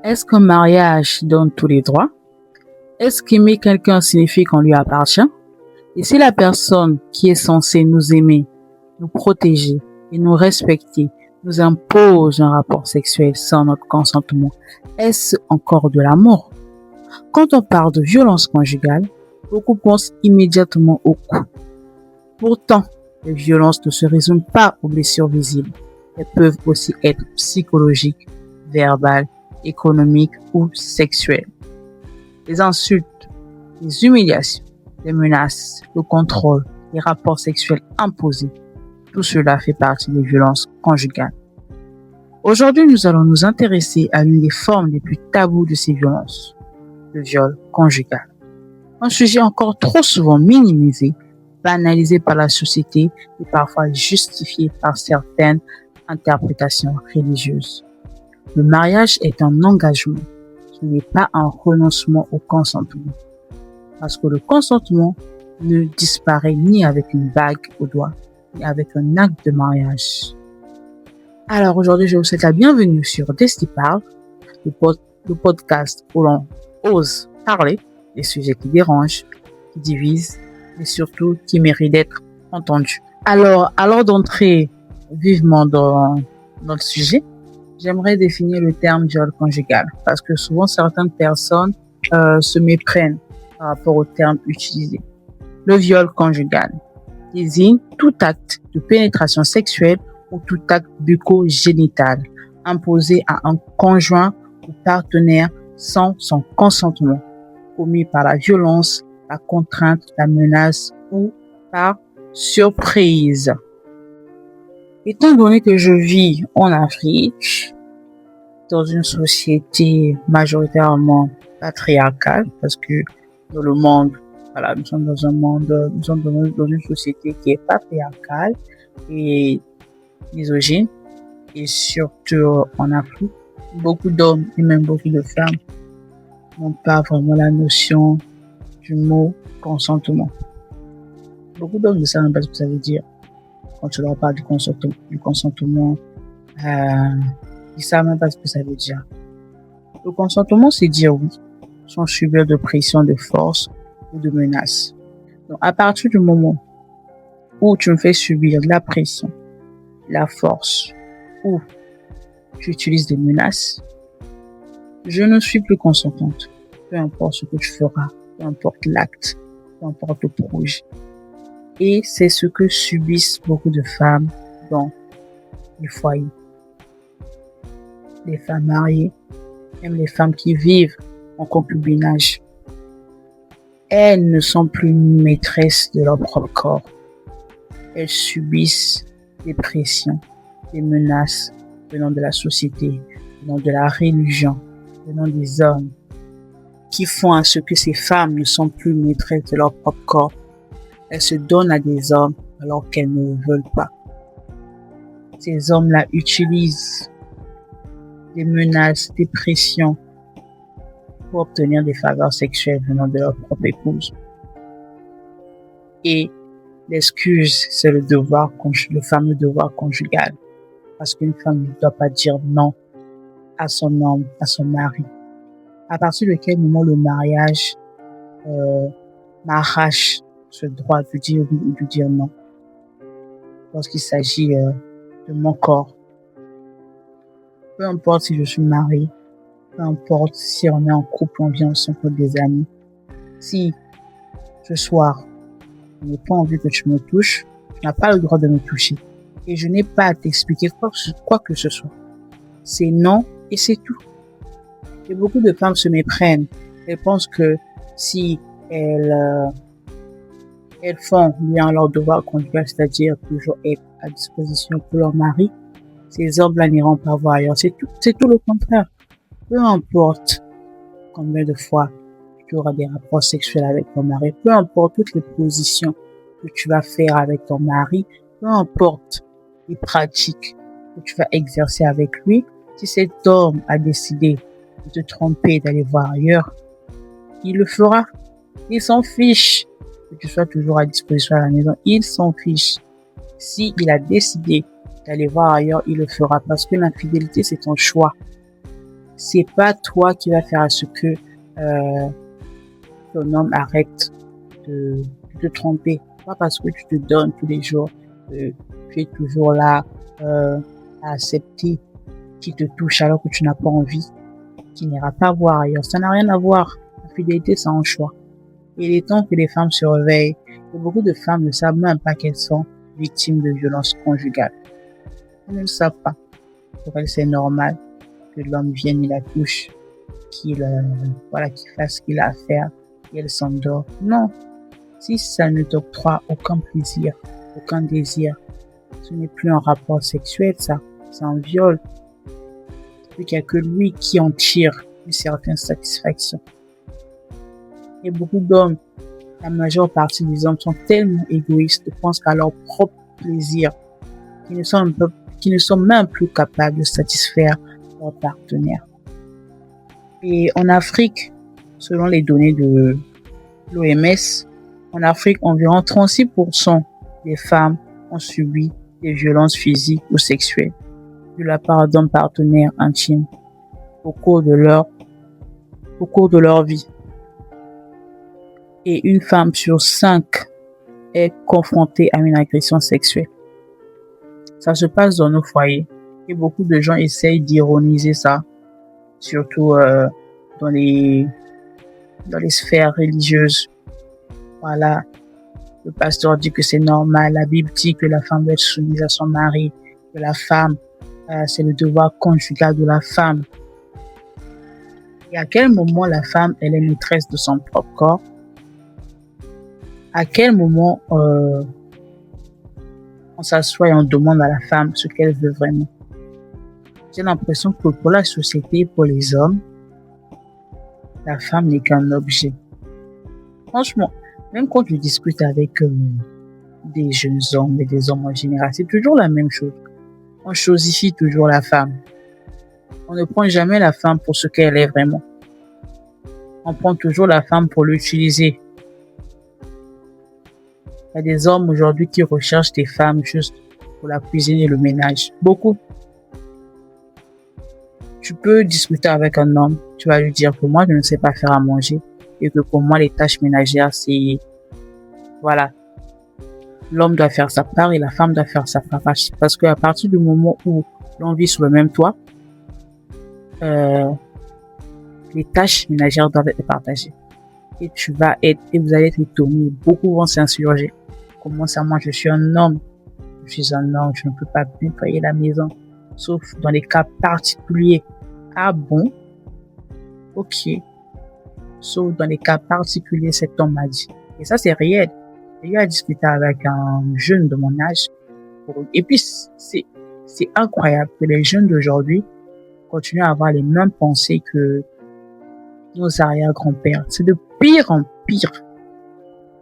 Est-ce qu'un mariage donne tous les droits? Est-ce qu'aimer quelqu'un signifie qu'on lui appartient? Et si la personne qui est censée nous aimer, nous protéger et nous respecter nous impose un rapport sexuel sans notre consentement, est-ce encore de l'amour? Quand on parle de violence conjugale, beaucoup pensent immédiatement au couple. Pourtant, les violences ne se résument pas aux blessures visibles. Elles peuvent aussi être psychologiques, verbales, économiques ou sexuelles. Les insultes, les humiliations, les menaces, le contrôle, les rapports sexuels imposés, tout cela fait partie des violences conjugales. Aujourd'hui, nous allons nous intéresser à l'une des formes les plus taboues de ces violences, le viol conjugal. Un sujet encore trop souvent minimisé, banalisé par la société et parfois justifié par certaines interprétations religieuses. Le mariage est un engagement, ce n'est pas un renoncement au consentement. Parce que le consentement ne disparaît ni avec une bague au doigt, ni avec un acte de mariage. Alors aujourd'hui, je vous souhaite la bienvenue sur Desti Parle, le podcast où l'on ose parler des sujets qui dérangent, qui divisent, mais surtout qui méritent d'être entendus. Alors d'entrer vivement dans le sujet, j'aimerais définir le terme viol conjugal parce que souvent certaines personnes se méprennent par rapport au terme utilisé. Le viol conjugal désigne tout acte de pénétration sexuelle ou tout acte bucco-génital imposé à un conjoint ou partenaire sans son consentement, commis par la violence, la contrainte, la menace ou par surprise. Étant donné que je vis en Afrique, dans une société majoritairement patriarcale, parce que dans le monde, nous sommes dans une société qui est patriarcale et misogyne, et surtout en Afrique, beaucoup d'hommes et même beaucoup de femmes n'ont pas vraiment la notion du mot consentement. Beaucoup d'hommes ne savent pas ce que ça veut dire. Quand tu leur parles du consentement, ils savent même pas ce que ça veut dire. Le consentement, c'est dire oui, sans subir de pression, de force ou de menace. Donc, à partir du moment où tu me fais subir de la pression, la force ou tu utilises des menaces, je ne suis plus consentante. Peu importe ce que tu feras, peu importe l'acte, peu importe le projet. Et c'est ce que subissent beaucoup de femmes dans les foyers. Les femmes mariées, même les femmes qui vivent en concubinage. Elles ne sont plus maîtresses de leur propre corps. Elles subissent des pressions, des menaces venant de la société, venant de la religion, venant des hommes, qui font à ce que ces femmes ne sont plus maîtresses de leur propre corps. Elles se donnent à des hommes alors qu'elles ne le veulent pas. Ces hommes-là utilisent des menaces, des pressions pour obtenir des faveurs sexuelles venant de leur propre épouse. Et l'excuse, c'est le fameux devoir conjugal. Parce qu'une femme ne doit pas dire non à son homme, à son mari. À partir de quel moment le mariage m'arrache ce droit de dire oui ou de dire non lorsqu'il s'agit de mon corps. Peu importe si je suis mariée, peu importe si on est en couple, on vient ensemble pour des amis. Si ce soir, je n'ai pas envie que tu me touches, tu n'as pas le droit de me toucher. Et je n'ai pas à t'expliquer quoi que ce soit. C'est non et c'est tout. Et beaucoup de femmes se méprennent. Elles pensent que si elles font bien leur devoir conjugal, c'est-à-dire toujours être à disposition pour leur mari, ces hommes-là n'iront pas voir ailleurs. C'est tout le contraire. Peu importe combien de fois tu auras des rapports sexuels avec ton mari, peu importe toutes les positions que tu vas faire avec ton mari, peu importe les pratiques que tu vas exercer avec lui, si cet homme a décidé de te tromper, d'aller voir ailleurs, il le fera. Il s'en fiche que tu sois toujours à disposition à la maison. Il s'en fiche. Si il a décidé d'aller voir ailleurs, il le fera parce que l'infidélité, c'est ton choix. c'est pas toi qui vas faire à ce que ton homme arrête de te tromper. Pas parce que tu te donnes tous les jours, tu es toujours là à accepter qu'il te touche alors que tu n'as pas envie, qu'il n'ira pas voir ailleurs. Ça n'a rien à voir. La fidélité, c'est un choix. Il est temps que les femmes se réveillent. Et beaucoup de femmes ne savent même pas qu'elles sont victimes de violences conjugales. Elles ne le savent pas. Pour elles, c'est normal que l'homme vienne, il la touche, qu'il fasse ce qu'il a à faire et elle s'endort. Non. Si ça ne t'octroie aucun plaisir, aucun désir, ce n'est plus un rapport sexuel, ça. C'est un viol. Il n'y a que lui qui en tire une certaine satisfaction. Et beaucoup d'hommes, la majeure partie des hommes sont tellement égoïstes, pensent qu'à leur propre plaisir, qu'ils ne sont même plus capables de satisfaire leur partenaire. Et en Afrique, selon les données de l'OMS, en Afrique, environ 36% des femmes ont subi des violences physiques ou sexuelles de la part d'un partenaire intime au cours de leur vie. Et une femme sur 5 est confrontée à une agression sexuelle. Ça se passe dans nos foyers et beaucoup de gens essayent d'ironiser ça, surtout dans les sphères religieuses. Voilà, le pasteur dit que c'est normal, la Bible dit que la femme doit être soumise à son mari, que la femme, c'est le devoir conjugal de la femme. Et à quel moment la femme, elle est maîtresse de son propre corps? À quel moment on s'assoit et on demande à la femme ce qu'elle veut vraiment? J'ai l'impression que pour la société, pour les hommes, la femme n'est qu'un objet. Franchement, même quand je discute avec des jeunes hommes et des hommes en général, c'est toujours la même chose. On chosifie toujours la femme. On ne prend jamais la femme pour ce qu'elle est vraiment. On prend toujours la femme pour l'utiliser. Il y a des hommes aujourd'hui qui recherchent des femmes juste pour la cuisine et le ménage. Beaucoup. Tu peux discuter avec un homme, tu vas lui dire que moi je ne sais pas faire à manger et que pour moi les tâches ménagères c'est voilà, l'homme doit faire sa part et la femme doit faire sa part, parce qu'à partir du moment où l'on vit sous le même toit, les tâches ménagères doivent être partagées et vous allez être étonné, beaucoup vont s'insurger. Comment ça, moi je suis un homme, je ne peux pas nettoyer la maison, sauf dans les cas particuliers. Ah bon? Ok. Sauf dans les cas particuliers, cet homme m'a dit. Et ça, c'est réel. J'ai eu à discuter avec un jeune de mon âge. Et puis, c'est incroyable que les jeunes d'aujourd'hui continuent à avoir les mêmes pensées que nos arrière-grands-pères. C'est de pire en pire.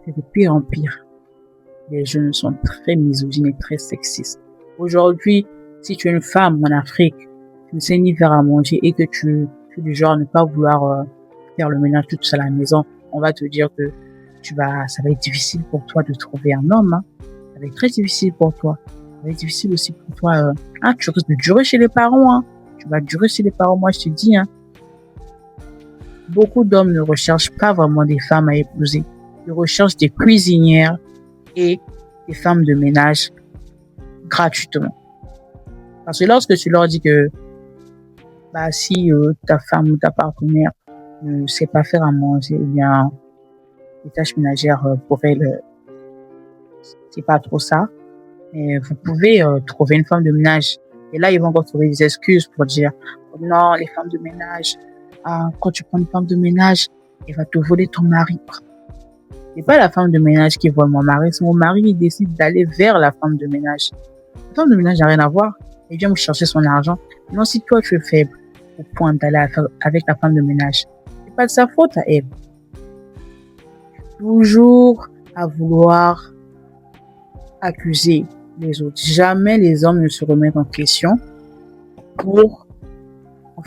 C'est de pire en pire. Les jeunes sont très misogynes et très sexistes. Aujourd'hui, si tu es une femme en Afrique, tu ne sais ni faire à manger et que tu es du genre à ne pas vouloir faire le ménage toute seule à la maison, on va te dire que ça va être difficile pour toi de trouver un homme, hein. Ça va être très difficile pour toi. Ça va être difficile aussi pour toi, tu risques de durer chez les parents, hein. Tu vas durer chez les parents, moi je te dis, hein. Beaucoup d'hommes ne recherchent pas vraiment des femmes à épouser. Ils recherchent des cuisinières et des femmes de ménage gratuitement. Parce que lorsque tu leur dis que si ta femme ou ta partenaire ne sait pas faire à manger, ou bien les tâches ménagères pour elle, c'est pas trop ça, mais vous pouvez trouver une femme de ménage. Et là, ils vont encore trouver des excuses pour dire non, les femmes de ménage, quand tu prends une femme de ménage, elle va te voler ton mari. C'est pas la femme de ménage qui vole mon mari, c'est mon mari qui décide d'aller vers la femme de ménage. La femme de ménage n'a rien à voir. Elle vient me chercher son argent. Non, si toi tu es faible au point d'aller avec la femme de ménage, c'est pas de sa faute à elle. Toujours à vouloir accuser les autres. Jamais les hommes ne se remettent en question pour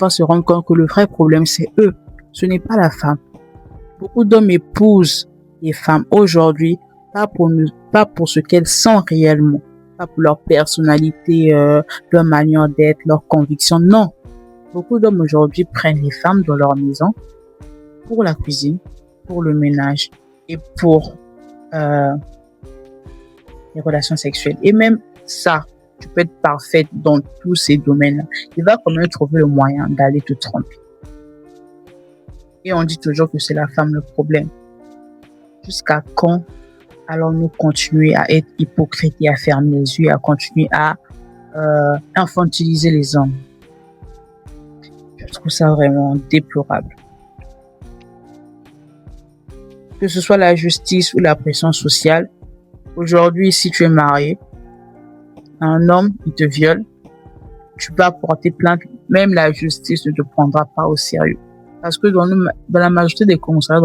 se rendre compte que le vrai problème c'est eux. Ce n'est pas la femme. Beaucoup d'hommes épousent les femmes aujourd'hui pas pour ce qu'elles sont réellement, pas pour leur personnalité, leur manière d'être, leurs convictions. Non, Beaucoup d'hommes aujourd'hui prennent les femmes dans leur maison pour la cuisine, pour le ménage et pour les relations sexuelles. Et même ça, tu peux être parfaite dans tous ces domaines-là. Il va quand même trouver le moyen d'aller te tromper. Et on dit toujours que c'est la femme le problème. Jusqu'à quand allons-nous continuer à être hypocrites et à fermer les yeux, à continuer à infantiliser les hommes? Je trouve ça vraiment déplorable. Que ce soit la justice ou la pression sociale, aujourd'hui, si tu es marié, un homme, il te viole, tu vas porter plainte, même la justice ne te prendra pas au sérieux. Parce que dans la majorité des commissariats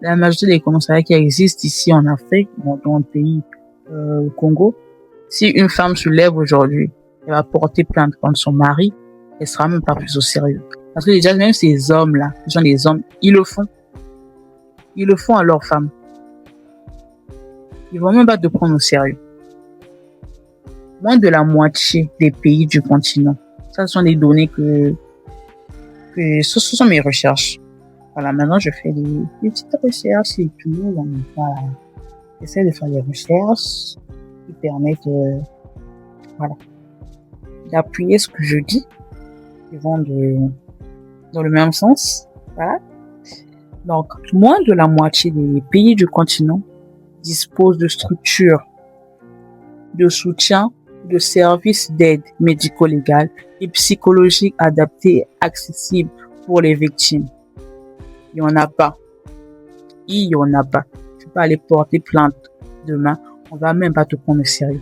la majorité des commissariats qui existent ici en Afrique, dans le pays, au Congo, si une femme se lève aujourd'hui, elle va porter plainte contre son mari, elle sera même pas prise au sérieux. Parce que déjà, même ces hommes-là, qui sont des hommes, ils le font. Ils le font à leurs femmes. Ils vont même pas te prendre au sérieux. Moins de la moitié des pays du continent. Ça, ce sont des données que ce sont mes recherches. Voilà, maintenant, je fais des petites recherches et tout. Donc, voilà. J'essaie de faire des recherches qui permettent, voilà, d'appuyer ce que je dis. Ils vont dans le même sens. Voilà. Donc, moins de la moitié des pays du continent disposent de structures de soutien, de services d'aide médico-légale et psychologique adaptés, accessibles pour les victimes. Il y en a pas. Il y en a pas. Tu peux aller porter plainte demain, on va même pas te prendre au sérieux.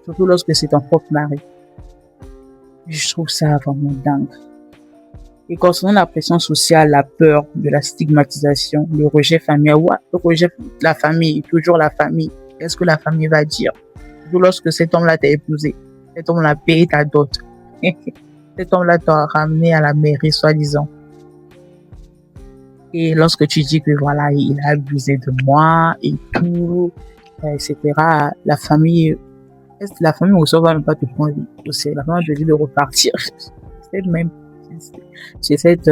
Surtout lorsque c'est ton propre mari. Je trouve ça vraiment dingue. Et concernant la pression sociale, la peur de la stigmatisation, le rejet familial, le rejet de la famille, toujours la famille. Qu'est-ce que la famille va dire? Surtout lorsque cet homme-là t'a épousé, cet homme-là payé ta dot, cet homme-là t'a ramené à la mairie, soi-disant. Et lorsque tu dis que voilà, il a abusé de moi et tout, etc., la famille aussi va même pas te prendre au sérieux. La famille te dit de repartir. C'est cette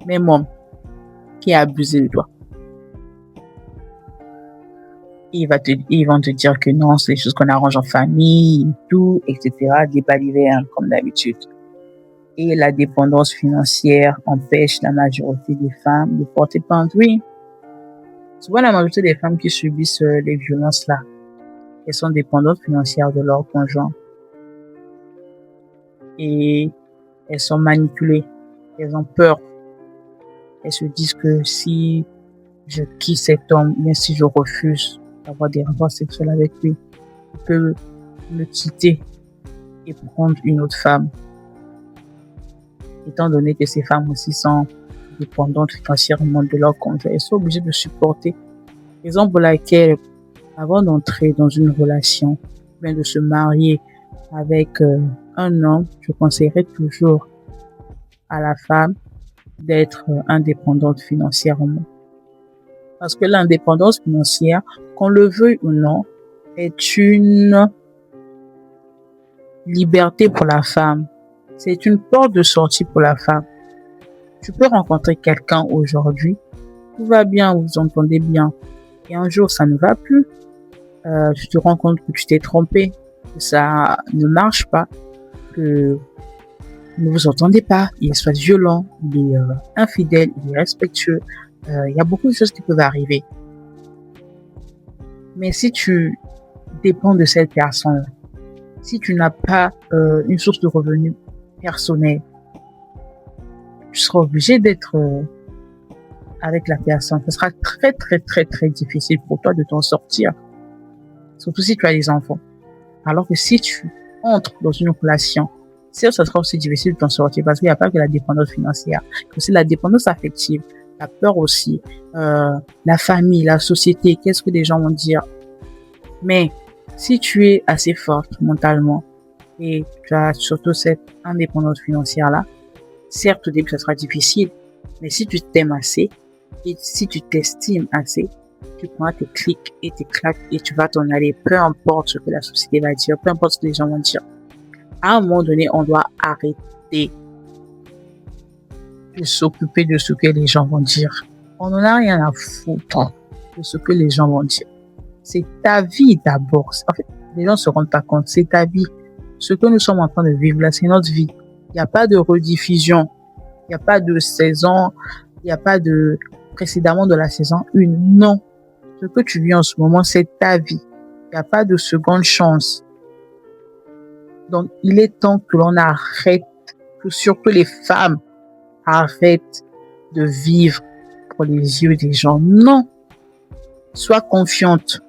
même homme qui a abusé de toi. Ils vont te dire que non, c'est des choses qu'on arrange en famille, tout, etc. Débat d'hiver, comme d'habitude. Et la dépendance financière empêche la majorité des femmes de porter plainte. Oui. Souvent, la majorité des femmes qui subissent les violences là, elles sont dépendantes financières de leur conjoint. Et elles sont manipulées. Elles ont peur. Elles se disent que si je quitte cet homme, bien si je refuse d'avoir des rapports sexuels avec lui, il peut me quitter et prendre une autre femme. Étant donné que ces femmes aussi sont dépendantes financièrement de leur conjoint, elles sont obligées de supporter. Raison pour laquelle, avant d'entrer dans une relation, bien de se marier avec un homme, je conseillerais toujours à la femme d'être indépendante financièrement. Parce que l'indépendance financière, qu'on le veuille ou non, est une liberté pour la femme. C'est une porte de sortie pour la femme. Tu peux rencontrer quelqu'un aujourd'hui, tout va bien, vous vous entendez bien, et un jour ça ne va plus. Tu te rends compte que tu t'es trompé, que ça ne marche pas, que vous ne vous entendez pas, il soit violent, il est infidèle, il est respectueux. Il y a beaucoup de choses qui peuvent arriver. Mais si tu dépends de cette personne, si tu n'as pas une source de revenus personnelle, tu seras obligé d'être avec la personne. Ce sera très, très, très, très difficile pour toi de t'en sortir. Surtout si tu as des enfants. Alors que si tu entres dans une relation, ça sera aussi difficile de t'en sortir parce qu'il n'y a pas que la dépendance financière, il y a aussi la dépendance affective, la peur aussi, la famille, la société, qu'est-ce que les gens vont dire. Mais si tu es assez forte mentalement et tu as surtout cette indépendance financière-là, certes au début ça sera difficile, mais si tu t'aimes assez et si tu t'estimes assez, tu prends tes clics et tes claques et tu vas t'en aller, peu importe ce que la société va dire, peu importe ce que les gens vont dire. À un moment donné, on doit arrêter de s'occuper de ce que les gens vont dire. On n'en a rien à foutre de ce que les gens vont dire. C'est ta vie d'abord. En fait, les gens ne se rendent pas compte. C'est ta vie. Ce que nous sommes en train de vivre là, c'est notre vie. Il n'y a pas de rediffusion. Il n'y a pas de saison. Il n'y a pas de précédemment de la saison 1. Non. Ce que tu vis en ce moment, c'est ta vie. Il n'y a pas de seconde chance. Donc, il est temps que l'on arrête, que surtout les femmes arrêtent de vivre pour les yeux des gens. Non. Sois confiante.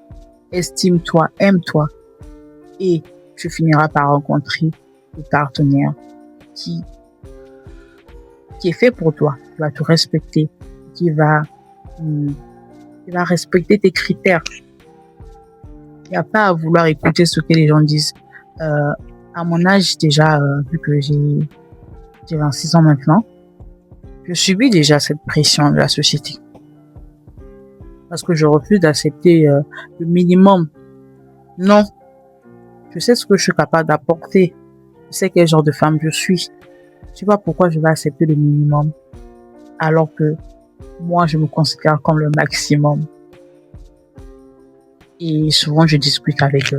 Estime-toi, aime-toi. Et tu finiras par rencontrer le partenaire qui est fait pour toi, qui va te respecter, qui va respecter tes critères. Il n'y a pas à vouloir écouter ce que les gens disent. À mon âge déjà, vu que j'ai 26 ans maintenant, je subis déjà cette pression de la société. Parce que je refuse d'accepter le minimum. Non. Je sais ce que je suis capable d'apporter. Je sais quel genre de femme je suis. Je sais pas pourquoi je vais accepter le minimum. Alors que moi, je me considère comme le maximum. Et souvent, je discute avec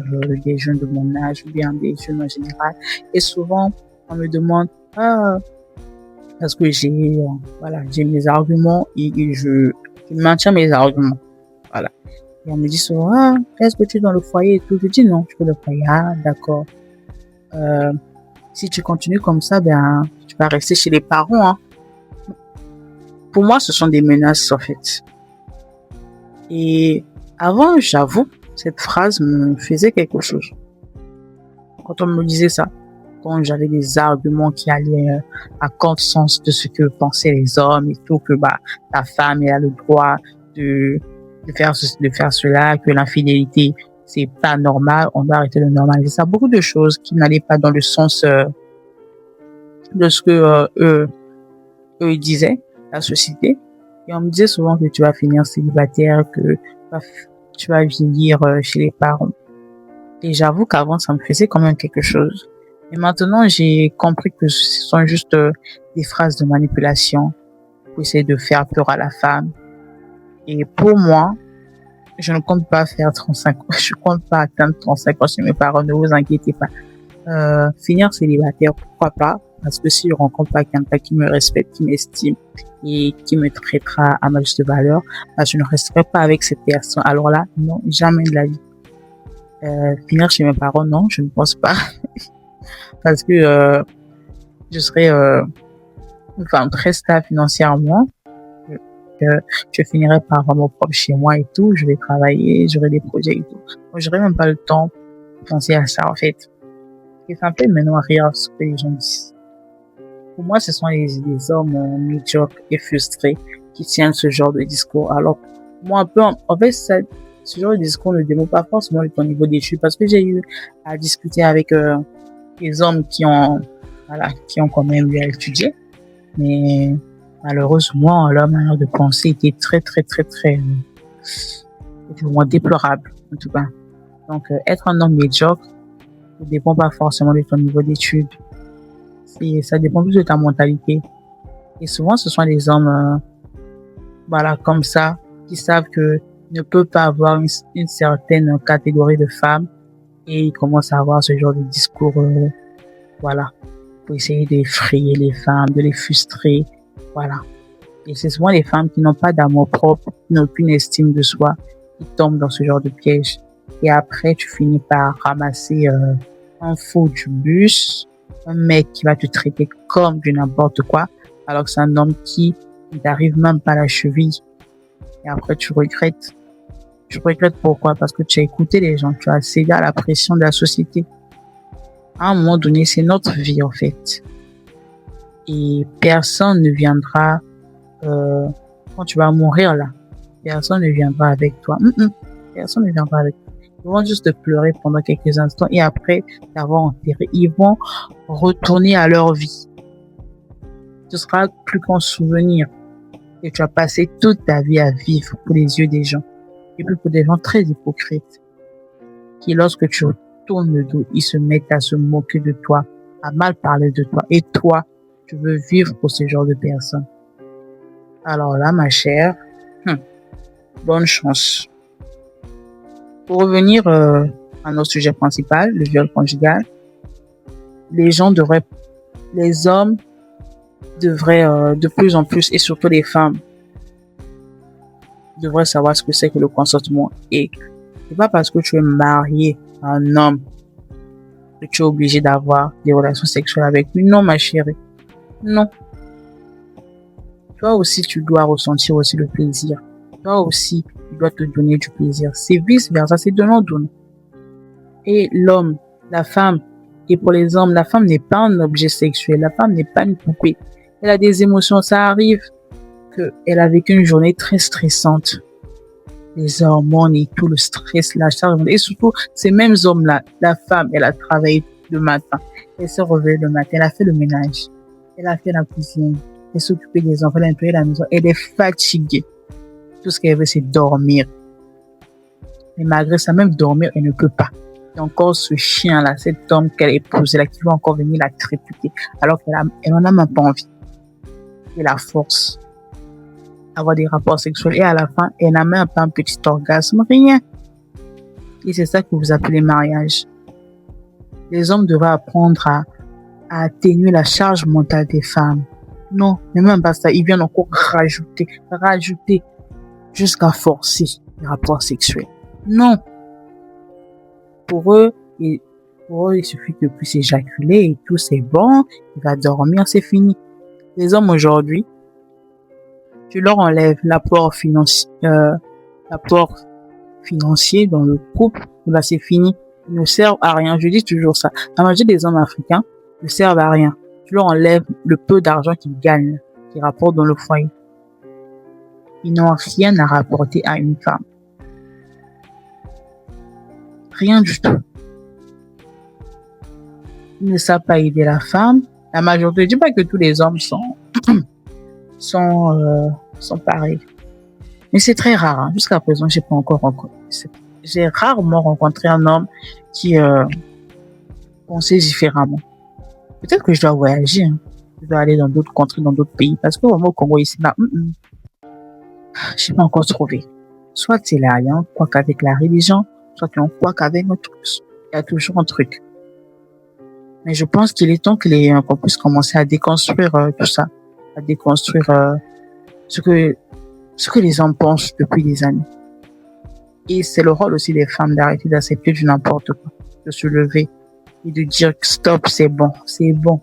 des jeunes de mon âge ou bien des jeunes en général. Et souvent, on me demande, parce que j'ai mes arguments et je maintiens mes arguments. Voilà. Et on me dit souvent, est-ce que tu es dans le foyer et tout? Je dis non, je suis dans le foyer. Ah, d'accord. Si tu continues comme ça, tu vas rester chez les parents, hein. Pour moi, ce sont des menaces, en fait. Et avant, j'avoue, cette phrase me faisait quelque chose. Quand on me disait ça, quand j'avais des arguments qui allaient à contresens de ce que pensaient les hommes et tout, que ta femme elle a le droit de faire cela, que l'infidélité c'est pas normal, on doit arrêter de normaliser ça. Beaucoup de choses qui n'allaient pas dans le sens de ce que eux disaient, la société. Et on me disait souvent que tu vas finir célibataire, que tu vas vieillir chez les parents. Et j'avoue qu'avant, ça me faisait quand même quelque chose. Et maintenant, j'ai compris que ce sont juste des phrases de manipulation pour essayer de faire peur à la femme. Et pour moi, je ne compte pas faire 35 ans. Je compte pas atteindre 35 ans chez mes parents. Ne vous inquiétez pas. Finir célibataire, pourquoi pas? Parce que si je rencontre pas quelqu'un qui me respecte, qui m'estime et qui me traitera à ma juste valeur, je ne resterai pas avec cette personne. Alors là, non, jamais de la vie. Finir chez mes parents, non, je ne pense pas. Parce que je serai très stable financièrement. Je finirai par avoir mon propre chez moi et tout. Je vais travailler, j'aurai des projets et tout. Moi, j'aurai même pas le temps de penser à ça, en fait. Et ça me fait maintenant rire ce que les gens disent. Pour moi, ce sont les hommes médiocres et frustrés qui tiennent ce genre de discours. Alors, moi, un peu, en fait, ce genre de discours ne démontre pas forcément le ton niveau d'études, parce que j'ai eu à discuter avec des hommes qui ont quand même eu à étudier. Mais malheureusement, leur manière de penser était très, très, très, très vraiment déplorable, en tout cas. Donc, être un homme médiocre ne dépend pas forcément de ton niveau d'études. Ça dépend plus de ta mentalité. Et souvent, ce sont des hommes comme ça, qui savent que ne peut pas avoir une certaine catégorie de femmes et ils commencent à avoir ce genre de discours, pour essayer d'effrayer les femmes, de les frustrer, voilà. Et c'est souvent les femmes qui n'ont pas d'amour propre, qui n'ont aucune estime de soi, qui tombent dans ce genre de piège. Et après, tu finis par ramasser un fou du bus, un mec qui va te traiter comme du n'importe quoi, alors que c'est un homme qui ne t'arrive même pas à la cheville. Et après, tu regrettes. Tu regrettes pourquoi? Parce que tu as écouté les gens, tu as cédé à la pression de la société. À un moment donné, c'est notre vie, en fait. Et personne ne viendra, quand tu vas mourir là, personne ne viendra avec toi. Personne ne viendra avec toi. Ils vont juste te pleurer pendant quelques instants et après t'avoir enterré, ils vont retourner à leur vie. Ce sera plus qu'un souvenir. Et tu as passé toute ta vie à vivre pour les yeux des gens. Et puis pour des gens très hypocrites. Qui lorsque tu tournes le dos, ils se mettent à se moquer de toi. à mal parler de toi. Et toi, tu veux vivre pour ce genre de personne. Alors là, ma chère, bonne chance. Pour revenir à notre sujet principal, le viol conjugal, les hommes devraient de plus en plus, et surtout les femmes, devraient savoir ce que c'est que le consentement. Et c'est pas parce que tu es marié à un homme que tu es obligé d'avoir des relations sexuelles avec lui. Non, ma chérie. Non. Toi aussi, tu dois ressentir aussi le plaisir. Toi aussi, tu dois te donner du plaisir. C'est vice versa, c'est donnant-donnant. Et l'homme, la femme, et pour les hommes, la femme n'est pas un objet sexuel. La femme n'est pas une poupée. Elle a des émotions. Ça arrive qu'elle a vécu une journée très stressante. Les hormones et tout le stress, la charge. Et surtout, ces mêmes hommes-là, la femme, elle a travaillé le matin. Elle s'est réveillée le matin. Elle a fait le ménage. Elle a fait la cuisine. Elle s'est occupée des enfants. Elle a nettoyé la maison. Elle est fatiguée. Tout ce qu'elle veut, c'est dormir. Mais malgré ça, même dormir, elle ne peut pas. Et encore ce chien-là, cet homme qu'elle a épousé, là, qui va encore venir la triputer, alors qu'elle en a même pas envie. Et la force. Avoir des rapports sexuels. Et à la fin, elle n'a même pas un petit orgasme. Rien. Et c'est ça que vous appelez mariage. Les hommes devraient apprendre à atténuer la charge mentale des femmes. Non, mais même pas ça. Ils viennent encore rajouter, jusqu'à forcer les rapports sexuels. Non. Pour eux, il suffit que puisse éjaculer et tout, c'est bon. Il va dormir, c'est fini. Les hommes aujourd'hui, tu leur enlèves l'apport financier dans le couple, bah c'est fini. Ils ne servent à rien. Je dis toujours ça. La majorité des hommes africains ne servent à rien. Tu leur enlèves le peu d'argent qu'ils gagnent, qu'ils rapportent dans le foyer. Ils n'ont rien à rapporter à une femme. Rien du tout. Ils ne savent pas aider la femme. La majorité, je dis pas que tous les hommes sont pareils. Mais c'est très rare. Hein. Jusqu'à présent, j'ai rarement rencontré un homme qui pensait différemment. Peut-être que je dois voyager. Hein. Je dois aller dans d'autres contrées, dans d'autres pays. Parce que vraiment, au Congo, ici, là, je n'ai pas encore trouvé. Soit c'est là, il y a un quoi qu'avec la religion, soit il y a un quoi qu'avec notre truc. Il y a toujours un truc. Mais je pense qu'il est temps qu'on puisse commencer à déconstruire tout ça. À déconstruire ce que les hommes pensent depuis des années. Et c'est le rôle aussi des femmes d'arrêter d'accepter du n'importe quoi. De se lever et de dire stop, c'est bon, c'est bon.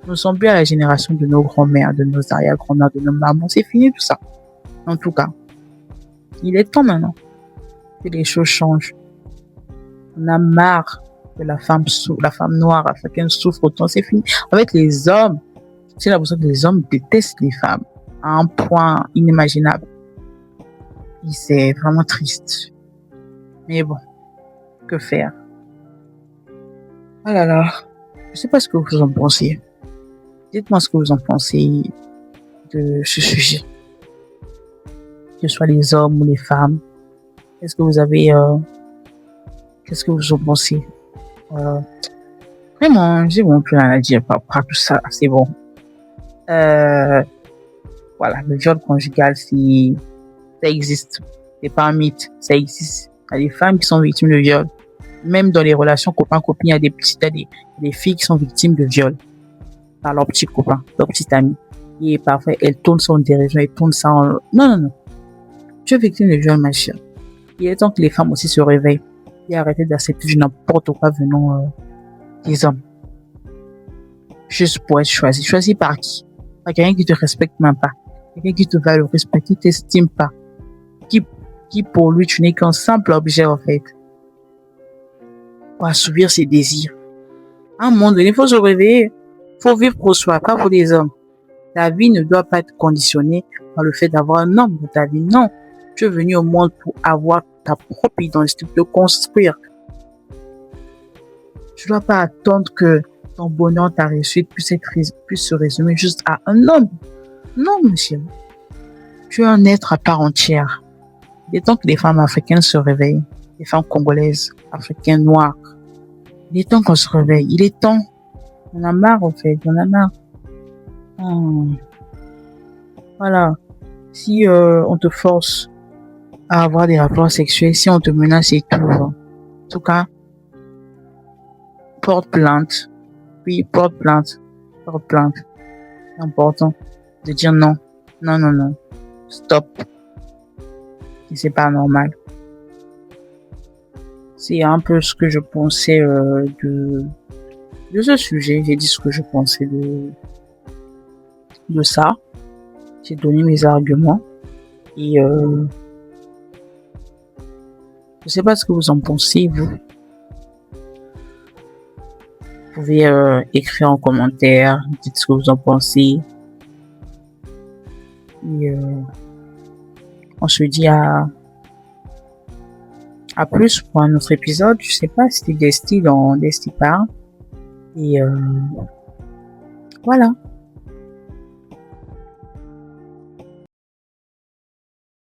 Nous ne sommes plus à la génération de nos grands-mères, de nos arrière-grand-mères, de nos mamans. C'est fini tout ça. En tout cas, il est temps maintenant que les choses changent. On a marre que la femme noire africaine souffre autant. C'est fini. En fait, les hommes, j'ai l'impression que les hommes détestent les femmes à un point inimaginable. Et c'est vraiment triste. Mais bon, que faire? Oh là là, je sais pas ce que vous en pensez. Dites-moi ce que vous en pensez de ce sujet. Que ce soit les hommes ou les femmes. Qu'est-ce que vous en pensez? Vraiment, j'ai vraiment plus rien à dire par tout ça, c'est bon. Voilà, le viol conjugal, ça existe. C'est pas un mythe, ça existe. Il y a des femmes qui sont victimes de viol. Même dans les relations copain-copine, il y a des filles qui sont victimes de viol par leur petit copain, leur petit ami. Et parfois, elles tournent ça en dérision, elles tournent ça en... Non. Tu es victime de viol, ma chère. Il est temps que les femmes aussi se réveillent et arrêtent d'accepter du n'importe quoi venant des hommes. Juste pour être choisi. Choisi par qui? Par quelqu'un qui te respecte même pas. Quelqu'un qui te valorise pas, qui t'estime pas. Qui pour lui, tu n'es qu'un simple objet, en fait. Pour assouvir ses désirs. À un moment donné, il faut se réveiller. Il faut vivre pour soi, pas pour les hommes. Ta vie ne doit pas être conditionnée par le fait d'avoir un homme dans ta vie. Non. Tu es venu au monde pour avoir ta propre identité, te construire. Tu ne dois pas attendre que ton bonheur, ta réussite puisse se résumer juste à un homme. Non, monsieur. Tu es un être à part entière. Il est temps que les femmes africaines se réveillent. Les femmes congolaises, africaines, noires. Il est temps qu'on se réveille. Il est temps. On a marre, en fait. On a marre. Voilà. Si on te force à avoir des rapports sexuels, si on te menace et tout, en tout cas, porte plainte. Oui, porte plainte. Porte plainte. C'est important de dire non. Non, non, non. Stop. Et c'est pas normal. C'est un peu ce que je pensais de ce sujet. J'ai dit ce que je pensais de ça. J'ai donné mes arguments. Et je sais pas ce que vous en pensez, vous. Vous pouvez écrire en commentaire, dites ce que vous en pensez. Et on se dit à plus pour un autre épisode. Je sais pas, c'était Desti dans Desti Parle. Et voilà.